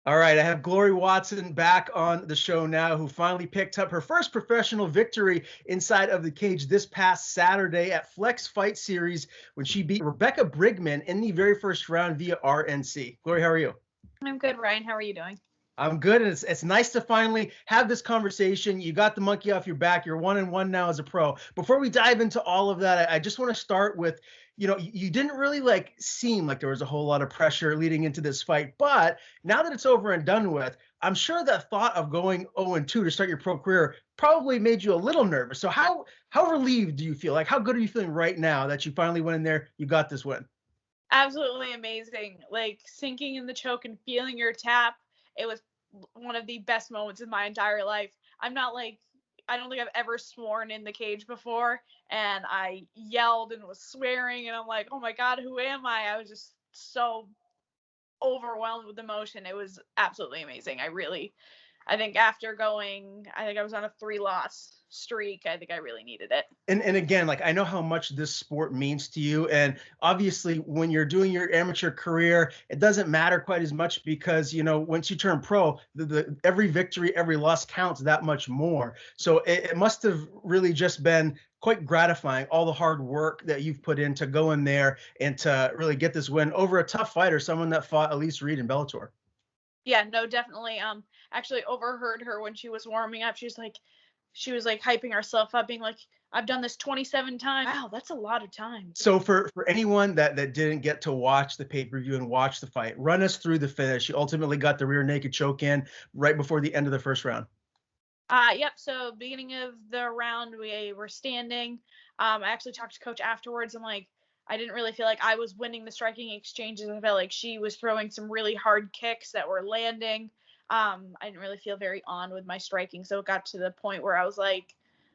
All right, I have Glory Watson back on the show now, who finally picked up her first professional victory inside of the cage this past Saturday at Flex Fight Series when she beat Rebecca Bryggman in the very first round via RNC. Glory, how are you? I'm good, Ryan. How are you doing? I'm good. And it's nice to finally have this conversation. You got the monkey off your back. You're 1-1 now as a pro. Before we dive into all of that, I just want to start with, you didn't really like seem like there was a whole lot of pressure leading into this fight. But now that it's over and done with, I'm sure that thought of going 0-2 to start your pro career probably made you a little nervous. So how relieved do you feel? Like, how good are you feeling right now that you finally went in there, you got this win? Absolutely amazing. Like sinking in the choke and feeling your tap. It was one of the best moments in my entire life. I don't think I've ever sworn in the cage before. And I yelled and was swearing. And I'm like, oh my God, who am I? I was just so overwhelmed with emotion. It was absolutely amazing. I think I think I was on a 3-loss streak. I think I really needed it. And again, like I know how much this sport means to you. And obviously when you're doing your amateur career, it doesn't matter quite as much because once you turn pro, the every victory, every loss counts that much more. So it must have really just been quite gratifying, all the hard work that you've put in to go in there and to really get this win over a tough fighter, someone that fought Elise Reed in Bellator. Yeah, no, definitely. Actually overheard her when she was warming up. She was like hyping herself up, being like, I've done this 27 times. Wow, that's a lot of times. So for anyone that didn't get to watch the pay-per-view and watch the fight, run us through the finish. She ultimately got the rear naked choke in right before the end of the first round. Yep. So beginning of the round, we were standing. I actually talked to coach afterwards. I'm like, I didn't really feel like I was winning the striking exchanges. I felt like she was throwing some really hard kicks that were landing. I didn't really feel very on with my striking. So it got to the point where I was like,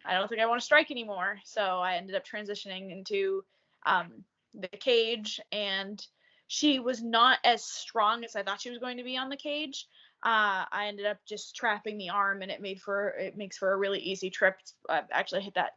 I don't think I want to strike anymore. So I ended up transitioning into the cage, and she was not as strong as I thought she was going to be on the cage. I ended up just trapping the arm, and it makes for a really easy trip. I've actually hit that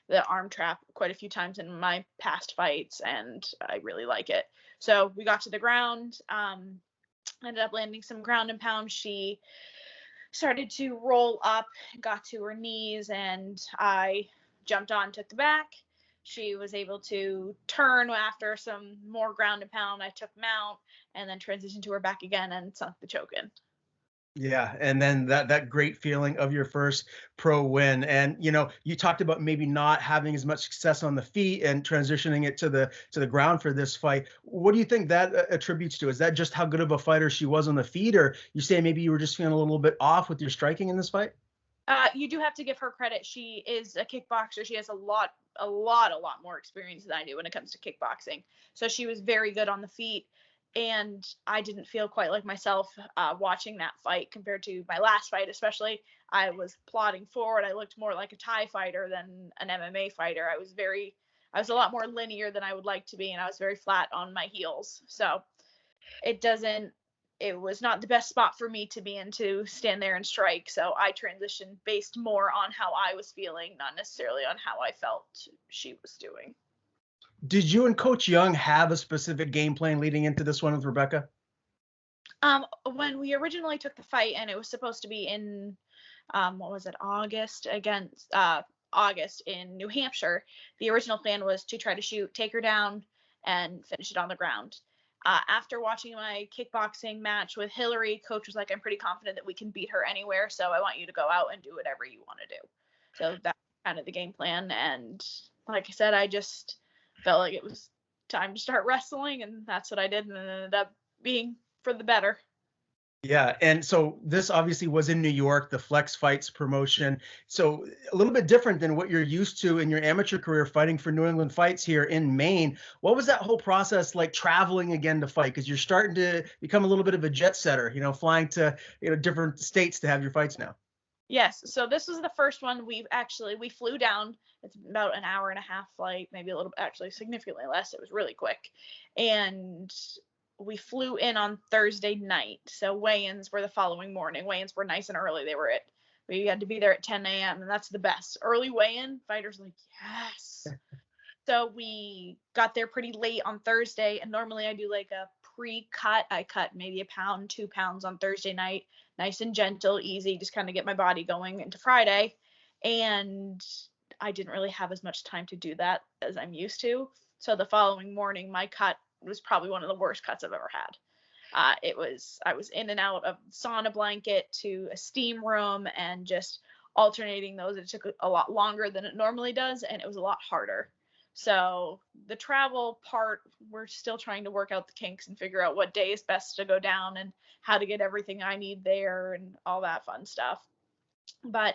the arm trap quite a few times in my past fights, and I really like it. So we got to the ground. Ended up landing some ground and pound. She started to roll up, got to her knees, and I jumped on, took the back. She was able to turn after some more ground and pound. I took mount and then transitioned to her back again and sunk the choke in. Yeah, and then that great feeling of your first pro win. And you talked about maybe not having as much success on the feet and transitioning it to the ground for this fight. What do you think that attributes to? Is that just how good of a fighter she was on the feet, or you say maybe you were just feeling a little bit off with your striking in this fight? You do have to give her credit. She is a kickboxer. She has a lot more experience than I do when it comes to kickboxing. So she was very good on the feet, and I didn't feel quite like myself watching that fight compared to my last fight. Especially, I was plodding forward. I looked more like a Thai fighter than an MMA fighter. I was a lot more linear than I would like to be, and I was very flat on my heels. So it doesn't it was not the best spot for me to be in to stand there and strike. So I transitioned based more on how I was feeling, not necessarily on how I felt she was doing. Did you and Coach Young have a specific game plan leading into this one with Rebecca? When we originally took the fight, and it was supposed to be in what was it, August in New Hampshire, the original plan was to try to take her down and finish it on the ground. After watching my kickboxing match with Hillary, coach was like, I'm pretty confident that we can beat her anywhere, so I want you to go out and do whatever you want to do. So that's kind of the game plan. And like I said, I just felt like it was time to start wrestling, and that's what I did, and it ended up being for the better. Yeah, and so this obviously was in New York, the Flex Fights promotion. So a little bit different than what you're used to in your amateur career fighting for New England Fights here in Maine. What was that whole process like traveling again to fight? Because you're starting to become a little bit of a jet setter, flying to different states to have your fights now. Yes, so this was the first one we flew down. It's about an hour and a half flight, maybe a little, actually significantly less. It was really quick. And we flew in on Thursday night. So weigh-ins were the following morning. Weigh-ins were nice and early. We had to be there at 10 a.m. and that's the best. Early weigh-in, fighters like, yes. So we got there pretty late on Thursday, and normally I do like a pre-cut. I cut maybe a pound, 2 pounds on Thursday night, nice and gentle, easy, just kind of get my body going into Friday. And I didn't really have as much time to do that as I'm used to. So the following morning, my cut was probably one of the worst cuts I've ever had. I was in and out of sauna blanket to a steam room and just alternating those. It took a lot longer than it normally does, and it was a lot harder. So the travel part, we're still trying to work out the kinks and figure out what day is best to go down and how to get everything I need there and all that fun stuff. But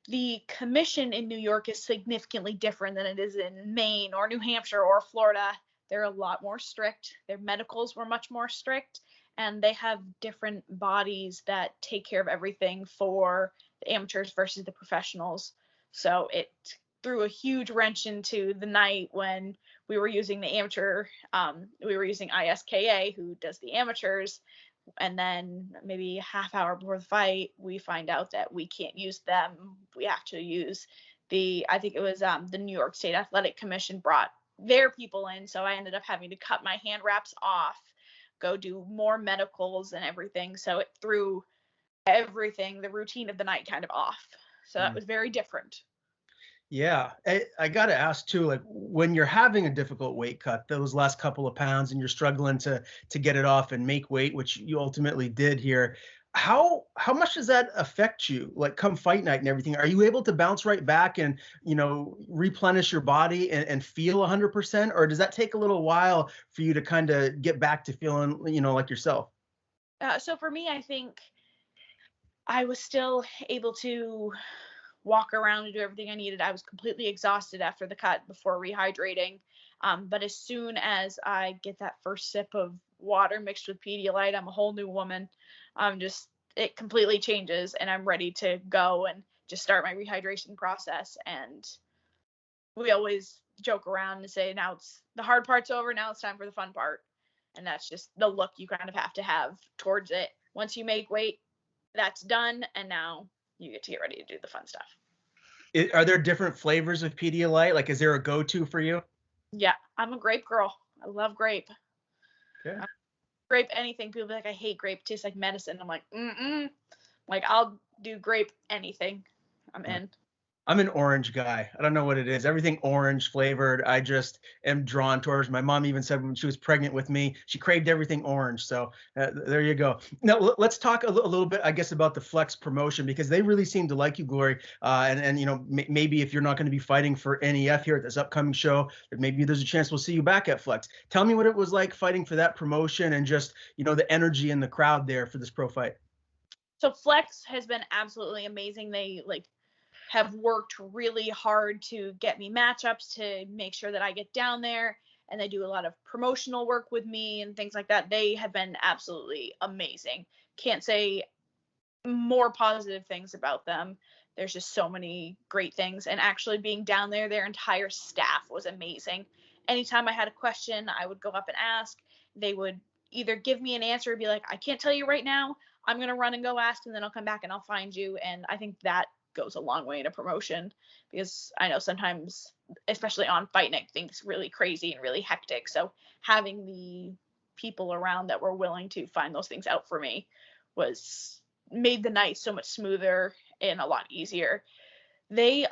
the commission in New York is significantly different than it is in Maine or New Hampshire or Florida. They're a lot more strict. Their medicals were much more strict, and they have different bodies that take care of everything for the amateurs versus the professionals. So it threw a huge wrench into the night when we were using the amateur. We were using ISKA, who does the amateurs, and then maybe a half hour before the fight, we find out that we can't use them. We have to use I think it was the New York State Athletic Commission brought their people in. So I ended up having to cut my hand wraps off, go do more medicals and everything. So it threw everything, the routine of the night kind of off. So that was very different. Yeah, I got to ask too, like when you're having a difficult weight cut, those last couple of pounds, and you're struggling to get it off and make weight, which you ultimately did here. How much does that affect you? Like come fight night and everything, are you able to bounce right back and replenish your body and feel 100%, or does that take a little while for you to kind of get back to feeling like yourself? So for me, I think I was still able to walk around and do everything I needed. I was completely exhausted after the cut before rehydrating. But as soon as I get that first sip of water mixed with Pedialyte, I'm a whole new woman. It completely changes and I'm ready to go and just start my rehydration process. And we always joke around and say, now it's the hard part's over. Now it's time for the fun part. And that's just the look you kind of have towards it. Once you make weight, that's done. And now you get to get ready to do the fun stuff. Are there different flavors of Pedialyte? Like, is there a go-to for you? Yeah, I'm a grape girl. I love grape. Okay. Grape anything. People be like, I hate grape. It tastes like medicine. I'm like, like I'll do grape anything. I'm in. I'm an orange guy. I don't know what it is. Everything orange flavored, I just am drawn towards. My mom even said when she was pregnant with me, she craved everything orange. So there you go. Now let's talk a little bit, I guess, about the Flex promotion, because they really seem to like you, Glory. And maybe if you're not going to be fighting for NEF here at this upcoming show, maybe there's a chance we'll see you back at Flex. Tell me what it was like fighting for that promotion and just the energy in the crowd there for this pro fight. So Flex has been absolutely amazing. They have worked really hard to get me matchups to make sure that I get down there, and they do a lot of promotional work with me and things like that. They have been absolutely amazing. Can't say more positive things about them. There's just so many great things, and actually being down there, their entire staff was amazing. Anytime I had a question, I would go up and ask. They would either give me an answer or be like, I can't tell you right now, I'm going to run and go ask, and then I'll come back and I'll find you. And I think that goes a long way in a promotion, because I know sometimes, especially on fight night, things really crazy and really hectic. So having the people around that were willing to find those things out for me made the night so much smoother and a lot easier. The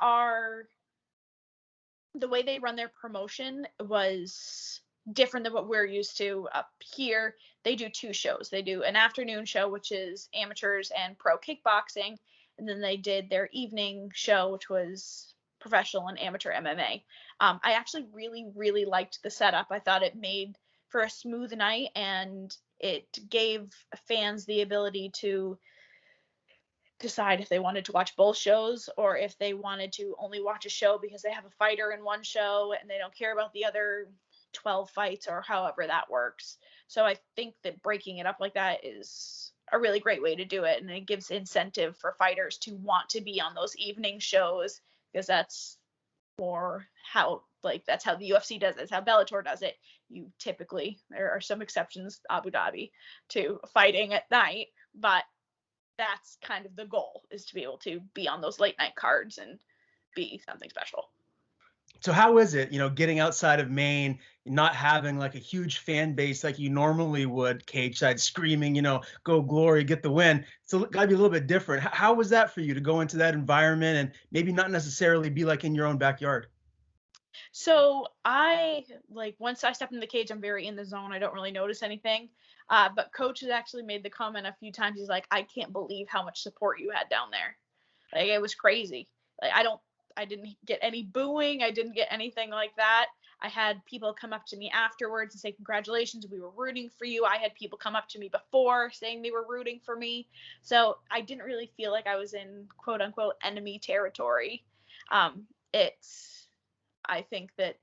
way they run their promotion was different than what we're used to up here. They do 2 shows. They do an afternoon show, which is amateurs and pro kickboxing, and then they did their evening show, which was professional and amateur MMA. I actually really, really liked the setup. I thought it made for a smooth night, and it gave fans the ability to decide if they wanted to watch both shows or if they wanted to only watch a show because they have a fighter in one show and they don't care about the other 12 fights or however that works. So I think that breaking it up like that is a really great way to do it, and it gives incentive for fighters to want to be on those evening shows, because that's more that's how the UFC does it. That's how Bellator does it. There are some exceptions, Abu Dhabi, to fighting at night, but that's kind of the goal, is to be able to be on those late night cards and be something special. So how is it, getting outside of Maine, not having like a huge fan base like you normally would, cage side screaming, go glory, get the win. So it gotta be a little bit different. How was that for you to go into that environment and maybe not necessarily be like in your own backyard? So I like once I step in the cage, I'm very in the zone. I don't really notice anything. But coach has actually made the comment a few times. He's like, I can't believe how much support you had down there. Like it was crazy. Like I didn't get any booing. I didn't get anything like that. I had people come up to me afterwards and say, congratulations, we were rooting for you. I had people come up to me before saying they were rooting for me. So I didn't really feel like I was in quote unquote enemy territory. It's I think that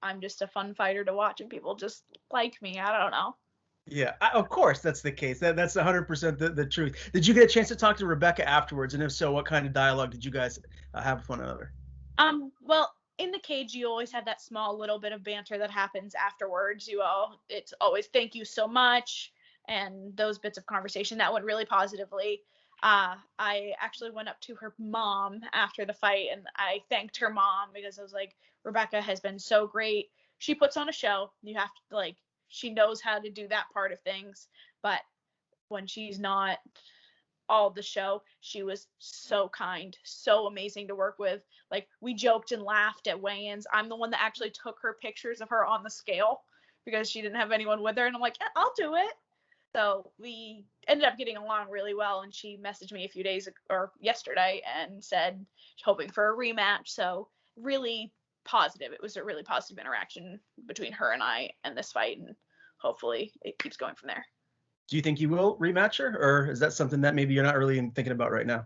I'm just a fun fighter to watch and people just like me. I don't know. Yeah, of course that's the case. That's 100% the truth. Did you get a chance to talk to Rebecca afterwards? And if so, what kind of dialogue did you guys have with one another? Well, in the cage, you always have that small little bit of banter that happens afterwards. It's always thank you so much, and those bits of conversation that went really positively. I actually went up to her mom after the fight, and I thanked her mom because I was like, Rebecca has been so great. She puts on a show. You have to she knows how to do that part of things, but when she's not all the show. She was so kind, so amazing to work with. Like we joked and laughed at weigh-ins. I'm the one that actually took her pictures of her on the scale because she didn't have anyone with her, and I'm like, yeah, I'll do it. So we ended up getting along really well, and she messaged me a few days or yesterday and said she's hoping for a rematch. So really positive. It was a really positive interaction between her and I and this fight, and hopefully it keeps going from there. Do you think you will rematch her, or is that something that maybe you're not really even thinking about right now?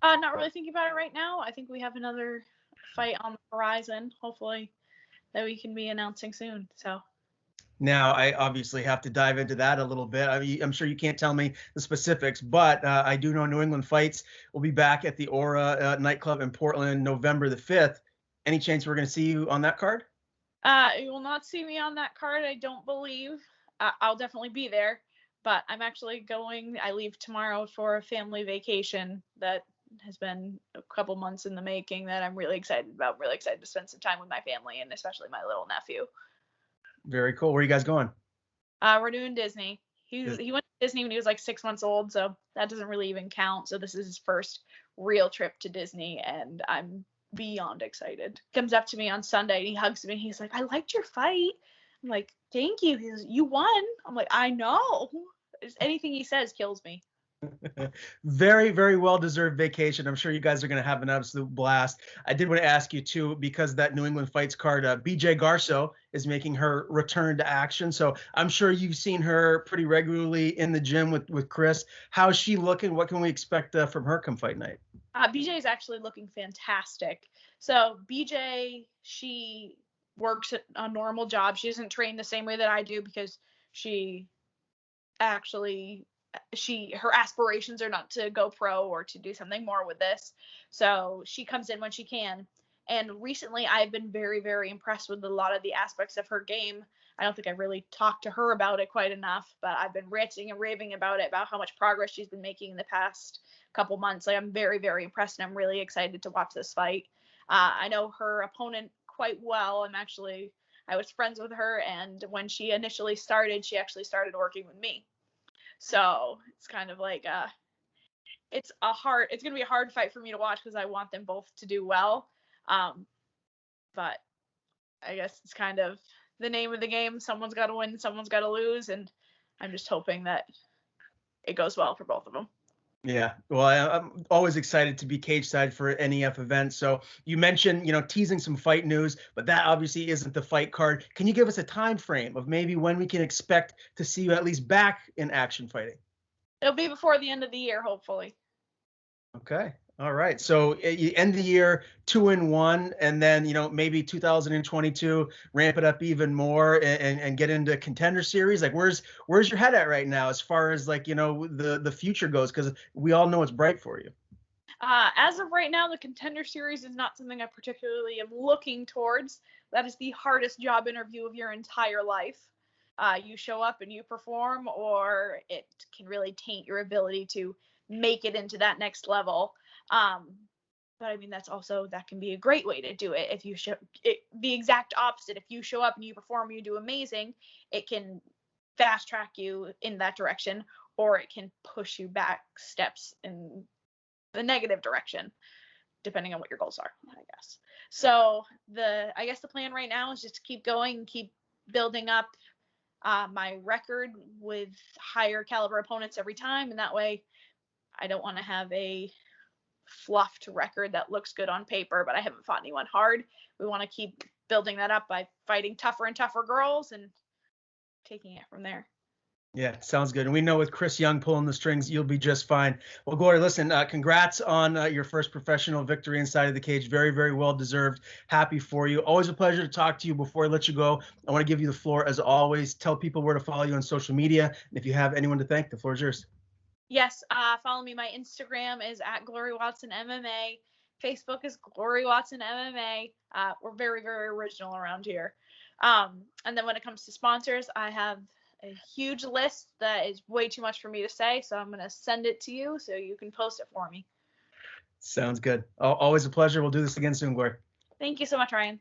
Not really thinking about it right now. I think we have another fight on the horizon, hopefully, that we can be announcing soon. So, Now, I obviously have to dive into that a little bit. I mean, I'm sure you can't tell me the specifics, but I do know New England Fights will be back at the Aura nightclub in Portland, November the 5th. Any chance we're going to see you on that card? you will not see me on that card, I don't believe. I'll definitely be there, but I'm actually going. I leave tomorrow for a family vacation that has been a couple months in the making that I'm really excited about. I'm really excited to spend some time with my family and especially my little nephew. Very cool. Where are you guys going? We're doing Disney. Dis- He went to Disney when he was like 6 months old, so that doesn't really even count. So this is his first real trip to Disney, and I'm beyond excited. Comes up to me on Sunday and he hugs me. He's like, "I liked your fight." I'm like, "Thank you." He's, "You won." I'm like, "I know." Just anything he says kills me. Very, very well deserved vacation. I'm sure you guys are going to have an absolute blast. I did want to ask you too, because that New England Fights card, BJ Garso is making her return to action. So I'm sure you've seen her pretty regularly in the gym with Chris. How's she looking? What can we expect from her come fight night? BJ is actually looking fantastic. So BJ, she works a normal job. She doesn't train the same way that I do because she actually her aspirations are not to go pro or to do something more with this. So she comes in when she can. And recently I've been very, very impressed with a lot of the aspects of her game. I don't think I really talked to her about it quite enough, but I've been ranting and raving about it, about how much progress she's been making in the past couple months. Like I'm very, very impressed, and I'm really excited to watch this fight. I know her opponent quite well. I was friends with her, and when she initially started, she actually started working with me. So it's kind of like it's gonna be a hard fight for me to watch because I want them both to do well. Um, but I guess it's kind of the name of the game. Someone's got to win, someone's got to lose, and I'm just hoping that it goes well for both of them. Yeah, well, I'm always excited to be cage side for NEF events. So you mentioned, teasing some fight news, but that obviously isn't the fight card. Can you give us a time frame of maybe when we can expect to see you at least back in action fighting? It'll be before the end of the year, hopefully. Okay. All right. So you end the year 2-1, and then maybe 2022 ramp it up even more and get into contender series. Like where's your head at right now as far as like the future goes? Because we all know it's bright for you. As of right now, the contender series is not something I particularly am looking towards. That is the hardest job interview of your entire life. You show up and you perform, or it can really taint your ability to make it into that next level. Um, But I mean, that can be a great way to do it. If you show it, the exact opposite, if you show up and you perform, you do amazing, it can fast track you in that direction, or it can push you back steps in the negative direction, depending on what your goals are, I guess. So I guess the plan right now is just to keep going, keep building up my record with higher caliber opponents every time, and that way I don't want to have a fluffed record that looks good on paper, but I haven't fought anyone hard. We want to keep building that up by fighting tougher and tougher girls and taking it from there. Yeah, sounds good. And we know with Chris Young pulling the strings, you'll be just fine. Well, Glory, listen, congrats on your first professional victory inside of the cage. Very, very well deserved. Happy for you. Always a pleasure to talk to you. Before I let you go, I want to give you the floor as always. Tell people where to follow you on social media. And if you have anyone to thank, the floor is yours. Yes, follow me. My Instagram is at Glory Watson MMA. Facebook is Glory Watson MMA. We're very, very original around here. And then when it comes to sponsors, I have a huge list that is way too much for me to say. So I'm going to send it to you so you can post it for me. Sounds good. Always a pleasure. We'll do this again soon, Glory. Thank you so much, Ryan.